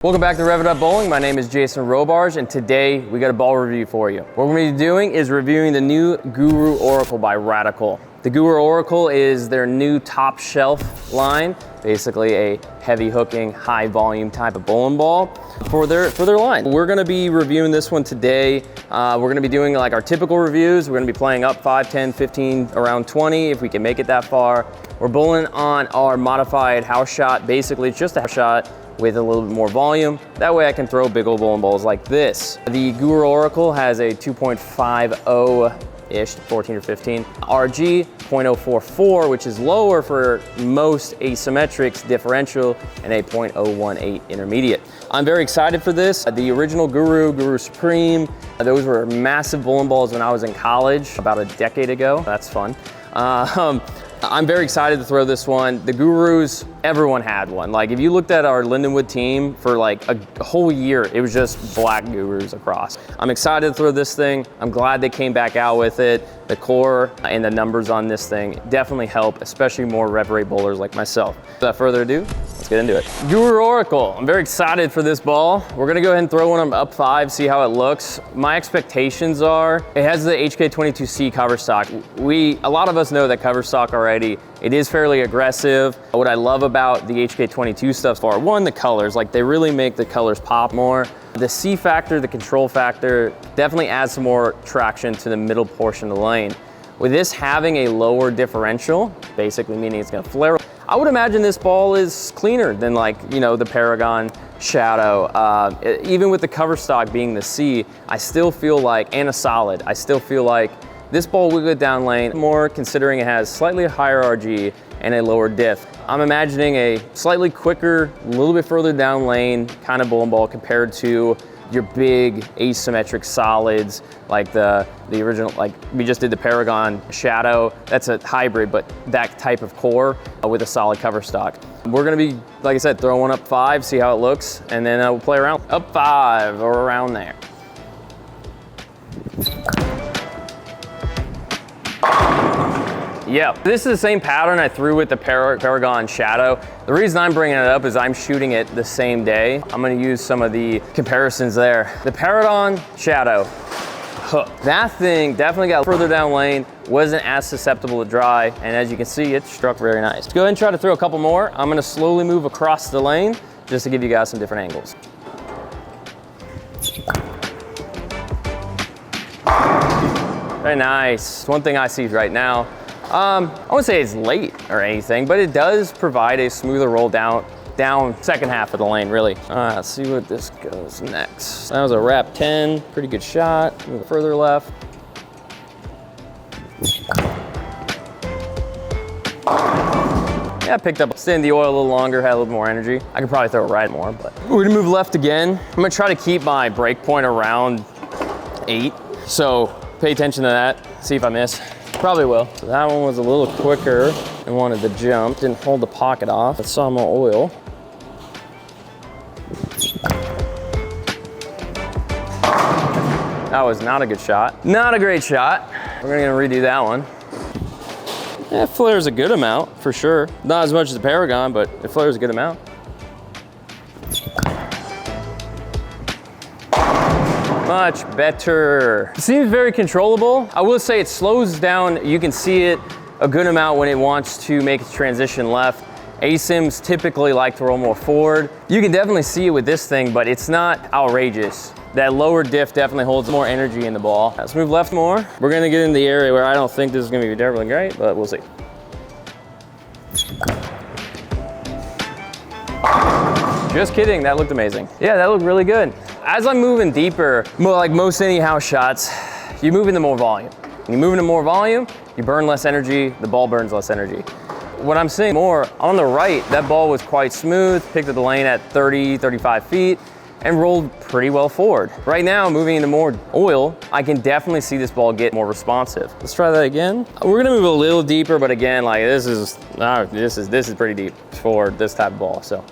Welcome back to Rev It Up Bowling. My name is Jason Robarge, and today we got a ball review for you. What we're going to be doing is reviewing the new Guru Oracle by Radical. The Guru Oracle is their new top shelf line, basically a heavy hooking, high volume type of bowling ball for their line. We're going to be reviewing this one today. We're going to be doing like our typical reviews. We're going to be playing up 5, 10, 15, around 20 if we can make it that far. We're bowling on our modified house shot. Basically, it's just a house shot with a little bit more volume. That way I can throw big old bowling balls like this. The Guru Oracle has a 2.50-ish, 14 or 15, RG 0.044, which is lower for most asymmetrics differential, and a 0.018 intermediate. I'm very excited for this. The original Guru Supreme, those were massive bowling balls when I was in college about a decade ago. That's fun. I'm very excited to throw this one. The Gurus, everyone had one. Like if you looked at our Lindenwood team for like a whole year, it was just black Gurus across. I'm excited to throw this thing. I'm glad they came back out with it. The core and the numbers on this thing definitely help, especially more rev rate bowlers like myself. Without further ado, let's get into it. Guru Oracle, I'm very excited for this ball. We're gonna go ahead and throw one up 5, see how it looks. My expectations are, it has the HK22C cover stock. A lot of us know that cover stock already. It is fairly aggressive. What I love about the HK22 stuff so far, one, the colors, like they really make the colors pop more. The C factor, the control factor, definitely adds some more traction to the middle portion of the lane. With this having a lower differential, basically meaning it's gonna flare, I would imagine this ball is cleaner than like, you know, the Paragon Shadow. Even with the cover stock being the C, I still feel like, and a solid, I still feel like this ball will go down lane more, considering it has slightly higher RG and a lower diff. I'm imagining a slightly quicker, a little bit further down lane kind of bowling ball compared to your big asymmetric solids like the original, like we just did the Paragon Shadow. That's a hybrid, but that type of core with a solid cover stock. We're gonna be, like I said, throwing one up 5, see how it looks, and then we'll play around. Up 5 or around there. Yeah, this is the same pattern I threw with the Paragon Shadow. The reason I'm bringing it up is I'm shooting it the same day. I'm gonna use some of the comparisons there. The Paragon Shadow hook. That thing definitely got further down lane, wasn't as susceptible to dry, and as you can see, it struck very nice. Let's go ahead and try to throw a couple more. I'm gonna slowly move across the lane just to give you guys some different angles. Very nice. One thing I see right now, I wouldn't say it's late or anything, but it does provide a smoother roll down second half of the lane, really. All right, let's see what this goes next. That was a wrap 10, pretty good shot. Move further left. Yeah, I picked up, stayed in the oil a little longer, had a little more energy. I could probably throw it right more, but. We're gonna move left again. I'm gonna try to keep my break point around 8. So pay attention to that, see if I miss. Probably will. So that one was a little quicker and wanted to jump. Didn't hold the pocket off. I saw more oil. That was not a good shot. Not a great shot. We're gonna redo that one. Yeah, it flares a good amount, for sure. Not as much as the Paragon, but it flares a good amount. Much better. It seems very controllable. I will say it slows down. You can see it a good amount when it wants to make its transition left. Asims typically like to roll more forward. You can definitely see it with this thing, but it's not outrageous. That lower diff definitely holds more energy in the ball. Let's move left more. We're gonna get in the area where I don't think this is gonna be terribly great, but we'll see. Just kidding, that looked amazing. Yeah, that looked really good. As I'm moving deeper, like most any house shots, you move into more volume. When you move into more volume, you burn less energy, the ball burns less energy. What I'm seeing more, on the right, that ball was quite smooth, picked up the lane at 30, 35 feet, and rolled pretty well forward. Right now, moving into more oil, I can definitely see this ball get more responsive. Let's try that again. We're gonna move a little deeper, but again, like this is pretty deep for this type of ball, so.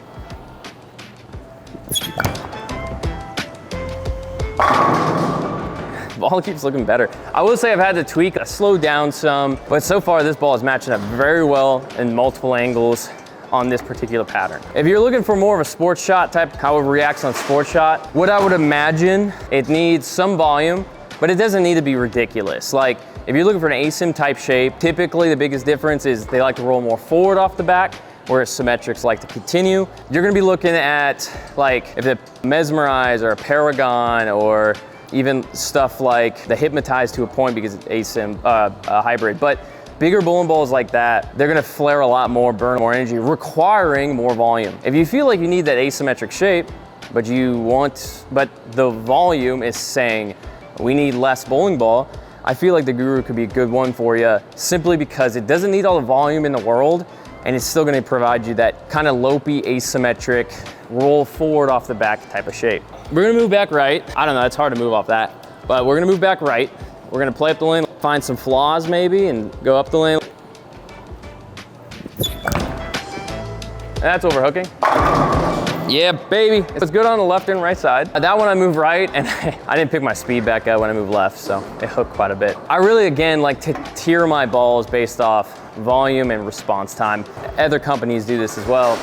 Ball keeps looking better. I will say I've had to tweak, slow down some, but so far this ball is matching up very well in multiple angles. on this particular pattern. If you're looking for more of a sports shot type, how it reacts on sports shot, what I would imagine, it needs some volume, but it doesn't need to be ridiculous. Like, if you're looking for an ASIM type shape, typically the biggest difference is they like to roll more forward off the back, whereas symmetrics like to continue. You're gonna be looking at, like, if the Mesmerize or a Paragon, or even stuff like the Hypnotize to a point because it's ASIM hybrid. But bigger bowling balls like that, they're gonna flare a lot more, burn more energy, requiring more volume. If you feel like you need that asymmetric shape, but the volume is saying we need less bowling ball, I feel like the Guru could be a good one for you, simply because it doesn't need all the volume in the world, and it's still gonna provide you that kind of lopey, asymmetric, roll forward off the back type of shape. We're gonna move back right. I don't know, it's hard to move off that, but we're gonna move back right. We're gonna play up the lane, find some flaws maybe, and go up the lane. That's overhooking. Yeah, baby. It's good on the left and right side. That one I moved right, and I didn't pick my speed back up when I moved left, so it hooked quite a bit. I really, again, like to tier my balls based off volume and response time. Other companies do this as well.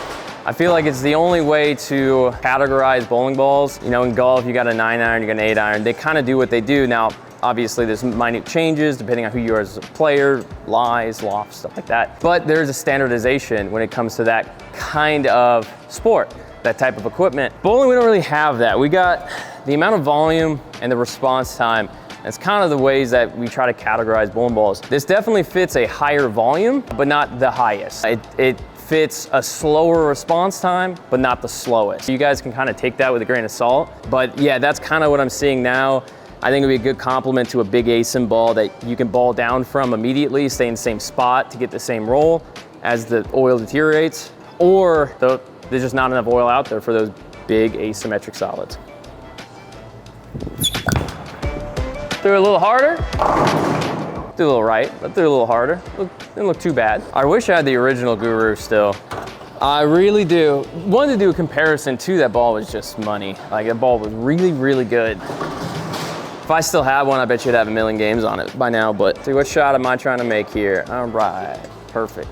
I feel like it's the only way to categorize bowling balls. You know, in golf, you got a 9-iron, you got an 8-iron. They kind of do what they do. Now, obviously, there's minute changes depending on who you are as a player, lies, lofts, stuff like that. But there's a standardization when it comes to that kind of sport, that type of equipment. Bowling, we don't really have that. We got the amount of volume and the response time. That's kind of the ways that we try to categorize bowling balls. This definitely fits a higher volume, but not the highest. It fits a slower response time, but not the slowest. You guys can kind of take that with a grain of salt. But yeah, that's kind of what I'm seeing now. I think it'd be a good complement to a big ASIM ball that you can ball down from immediately, stay in the same spot to get the same roll as the oil deteriorates, or there's just not enough oil out there for those big asymmetric solids. Threw a little harder. Threw a little right, but threw a little harder. Didn't look too bad. I wish I had the original Guru still. I really do. Wanted to do a comparison to that ball was just money. Like, that ball was really, really good. If I still had one, I bet you'd have a million games on it by now, but see, what shot am I trying to make here? All right, perfect.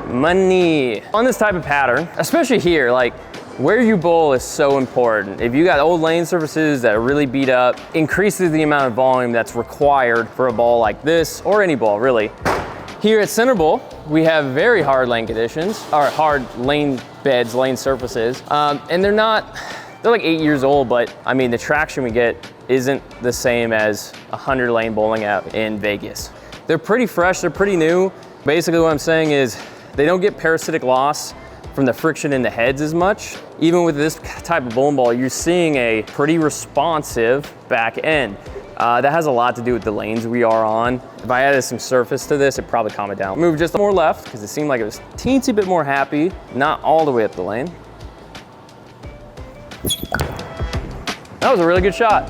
Money. On this type of pattern, especially here, like, where you bowl is so important. If you got old lane surfaces that are really beat up, increases the amount of volume that's required for a ball like this, or any ball really. Here at Center Bowl, we have very hard lane conditions, or hard lane beds, lane surfaces, and they're like 8 years old, but I mean, the traction we get isn't the same as 100 lane bowling out in Vegas. They're pretty fresh, they're pretty new. Basically what I'm saying is they don't get parasitic loss from the friction in the heads as much. Even with this type of bowling ball, you're seeing a pretty responsive back end. That has a lot to do with the lanes we are on. If I added some surface to this, it'd probably calm it down. Move just more left, because it seemed like it was teensy bit more happy, not all the way up the lane. That was a really good shot.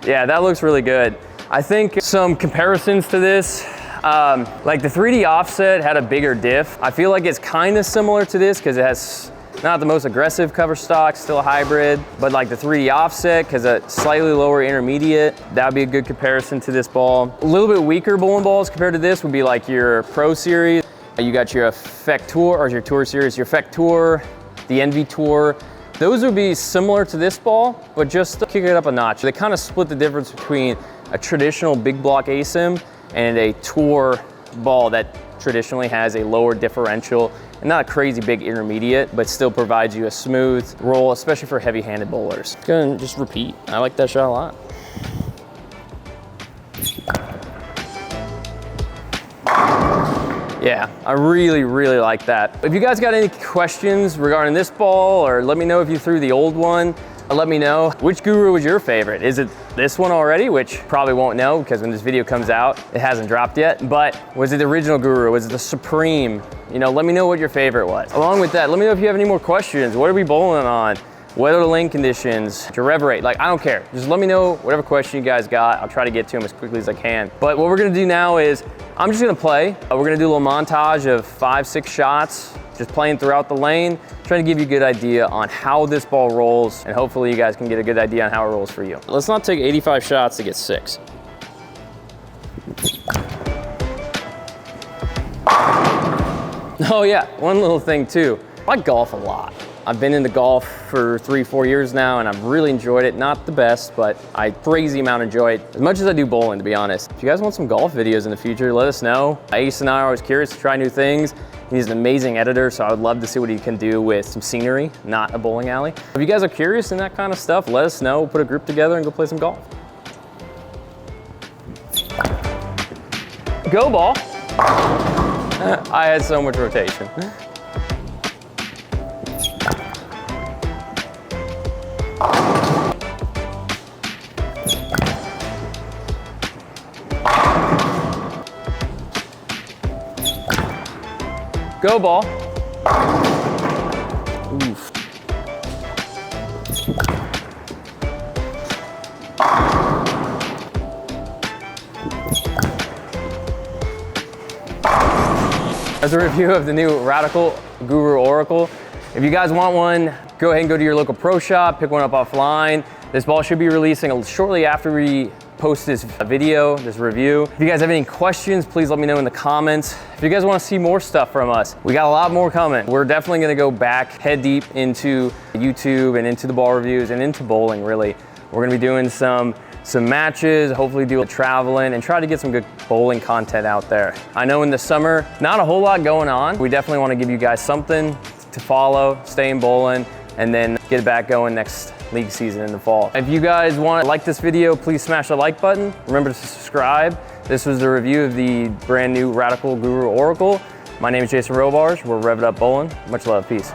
Yeah, that looks really good. I think some comparisons to this, like the 3D offset had a bigger diff. I feel like it's kind of similar to this because it has not the most aggressive cover stock, still a hybrid, but like the 3D offset because a slightly lower intermediate, that would be a good comparison to this ball. A little bit weaker bowling balls compared to this would be like your Pro Series. You got your Effect Tour, or your Tour Series, your Effect Tour, the Envy Tour. Those would be similar to this ball, but just kick it up a notch. They kind of split the difference between a traditional big block ASIM and a tour ball that traditionally has a lower differential and not a crazy big intermediate, but still provides you a smooth roll, especially for heavy-handed bowlers. Go ahead and just repeat. I like that shot a lot. Yeah, I really, really like that. If you guys got any questions regarding this ball, or let me know if you threw the old one, let me know. Which Guru was your favorite? Is it this one already, which probably won't know because when this video comes out, it hasn't dropped yet, but was it the original Guru? Was it the Supreme? You know, let me know what your favorite was. Along with that, let me know if you have any more questions. What are we bowling on? What are the lane conditions? Your rev rate? Like, I don't care. Just let me know whatever question you guys got. I'll try to get to them as quickly as I can. But what we're gonna do now is, I'm just gonna play. We're gonna do a little montage of 5-6 shots, just playing throughout the lane, trying to give you a good idea on how this ball rolls, and hopefully you guys can get a good idea on how it rolls for you. Let's not take 85 shots to get 6. Oh yeah, one little thing too. I golf a lot. I've been into golf for 3-4 years now and I've really enjoyed it. Not the best, but I crazy amount enjoy it as much as I do bowling, to be honest. If you guys want some golf videos in the future, let us know. Ace and I are always curious to try new things. He's an amazing editor, so I would love to see what he can do with some scenery, not a bowling alley. If you guys are curious in that kind of stuff, let us know. We'll put a group together and go play some golf. Go ball. I had so much rotation. Go ball. Oof. As a review of the new Radical Guru Oracle, if you guys want one, go ahead and go to your local pro shop, pick one up offline. This ball should be releasing shortly after we post this video, this review. If you guys have any questions, please let me know in the comments. If you guys want to see more stuff from us, we got a lot more coming. We're definitely going to go back head deep into YouTube and into the ball reviews and into bowling, really. We're going to be doing some matches, hopefully do a traveling and try to get some good bowling content out there. I know in the summer, not a whole lot going on. We definitely want to give you guys something to follow, stay in bowling, and then get it back going next league season in the fall. If you guys want to like this video, please smash the like button. Remember to subscribe. This was the review of the brand new Radical Guru Oracle. My name is Jason Robars. We're Rev It Up Bowling. Much love, peace.